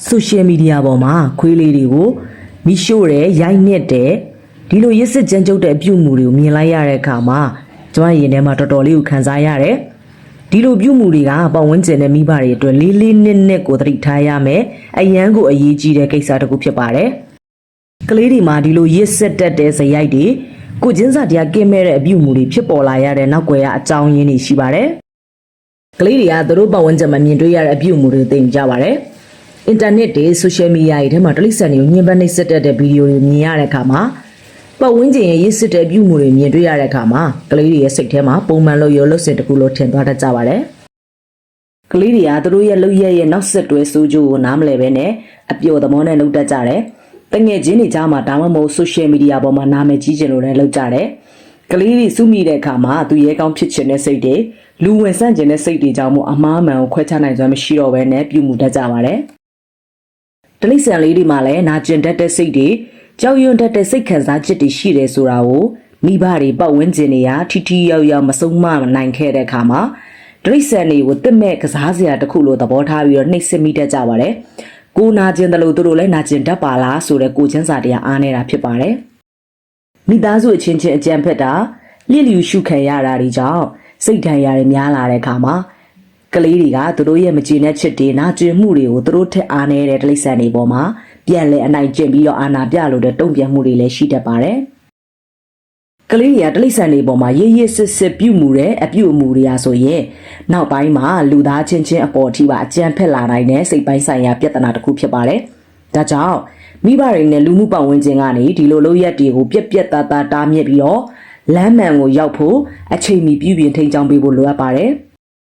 social media ပေါ်မှာခွေးလေးတွေကိုမိရှို့တဲ့ရိုက်နစ်တဲ့ဒီလိုရစ်စစ်ကြမ်းကြုတ်တဲ့အပြုအမူတွေကိုမြင်လိုက်ရတဲ့အခါမှာကျွန်မရင်ထဲမှာတော်တော်လေးကိုခံစားရတယ်ဒီလိုပြုမှုတွေကပတ်ဝန်းကျင်နဲ့မိဘတွေအတွက်လေးလေးနက်နက်ကိုသတိထားရမယ်အရန်ကိုအရေးကြီးတဲ့ကိစ္စတစ်ခုဖြစ်ပါတယ်ကလေးတွေမှာဒီလိုရစ်စစ်တတ်တဲ့ဇယိုက်တွေကိုချင်းစာတရားကင်းမဲ့တဲ့အပြုအမူတွေဖြစ်ပေါ်လာရတဲ့နောက်ွယ်ကအကြောင်းရင်းတွေရှိပါတယ်ကလေးတွေကသူတို့ပတ်ဝန်းကျင်မှာမြင်တွေ့ရတဲ့အပြုအမူတွေသိကြပါတယ်အင်တာနက်တွေဆိုရှယ်မီဒီယာတွေထဲမှာတိရစ္ဆာန်တွေကိုညှဉ်းပန်းနှိပ်စက်တဲ့ဗီဒီယိုတွေမြင်ရတဲ့အခါမှာပတ်ဝန်းကျင်ရဲ့ရစ်စစ်တဲ့အပြုအမူတွေမြင်တွေ့ရတဲ့အခါမှာကလေးတွေရဲ့စိတ်ထဲမှာပုံမှန်လို့ရုပ်လို့စင်တစ်ခုလို့ထင်သွားတတ်ကြပါတယ်ကလေးတွေကသူတို့ရဲ့လုပ်ရရဲ့နောက်ဆက်တွဲဆိုးကျိုးကိုနားမလည်ပဲနဲ့အပျော်သဘောနဲ့လုပ်တတ်ကြတယ်တငယ်ချင်းတွေကြားမှာဒါမှမဟုတ်ဆိုရှယ်မီဒီယာပေါ်မှာနာမည်ကြီးချင်လို့လည်းလုပ်ကြတယ်ကလေးတွေစုမိတဲ့အခါမှာသူရဲကောင်းဖြစ်ချင်တဲ့စိတ်တွေလူဝင်ဆန့်ကျင်တဲ့စိတ်တွေကြောင့်မို့အမားမှန်ကိုခွဲခြားနိုင်စွမ်းမရှိတော့ဘဲနဲ့ပြုမှုတတ်ကြပါတယ်တလိษံလေးတွေမှာလည်းနာကျင်တတ်တဲ့စိတ်တွေကြောက်ရွံ့တတ်တဲ့စိတ်ခံစားချက်တွေရှိတယ်ဆိုတာကိုမိဘတွေပတ်ဝန်းကျင်တွေကထိထိရောက်ရောက်မဆုံးမနိုင်ခဲ့တဲ့အခါမှာတလိษံတွေကိုတစ်မဲ့ကစားစရာတစ်ခုလိုသဘောထားပြီးတော့နှိပ်စက်မိတတ်ကြပါတယ်ကိုနာကျင်တယ်လို့သူတို့လည်းနာကျင်တတ်ပါလားဆိုတဲ့ကိုချင်းစာတရားအားနေတာဖြစ်ပါတယ်မိသားစုအချင်းချင်းအကြံဖက်တာလျစ်လျူရှုခံရတာတွေကြောင့်စိတ်ဒဏ်ရာတွေများလာတဲ့အခါမှာကလေးတွေကသူတို့ရဲ့မကျေနပ်ချက်တွေနာကျင်မှုတွေကိုသူတို့ထက်အားနေတဲ့တိရစ္ဆာန်တွေပေါ်မှာပြန်လဲအနိုင်ကျင့်ပြီးတော့အာဏာပြလို့တဲ့တုံ့ပြန်မှုတွေလည်းရှိတတ်ပါတယ်ကလေးတွေကတိရစ္ဆာန်တွေပေါ်မှာရေးရေးစစ်စစ်ပြုမှုတဲ့အပြုအမူတွေအားဆိုရင်နောက်ပိုင်းမှာလူသားချင်းချင်းအပေါ်အထိပါအကြမ်းဖက်လာနိုင်တဲ့စိတ်ပိုင်းဆိုင်ရာပြဿနာတစ်ခုဖြစ်ပါတယ်ဒါကြောင့်မိဘတွေနဲ့လူမှုပတ်ဝန်းကျင်ကနေဒီလိုလုပ်ရက်တွေကိုပြက်ပြက်သားသားတားမြစ်ပြီးတော့လမ်းမှန်ကိုရောက်ဖို့အချိန်မီပြုပြင်ထိန်းချောင်းပေးဖို့လိုအပ်ပါတယ်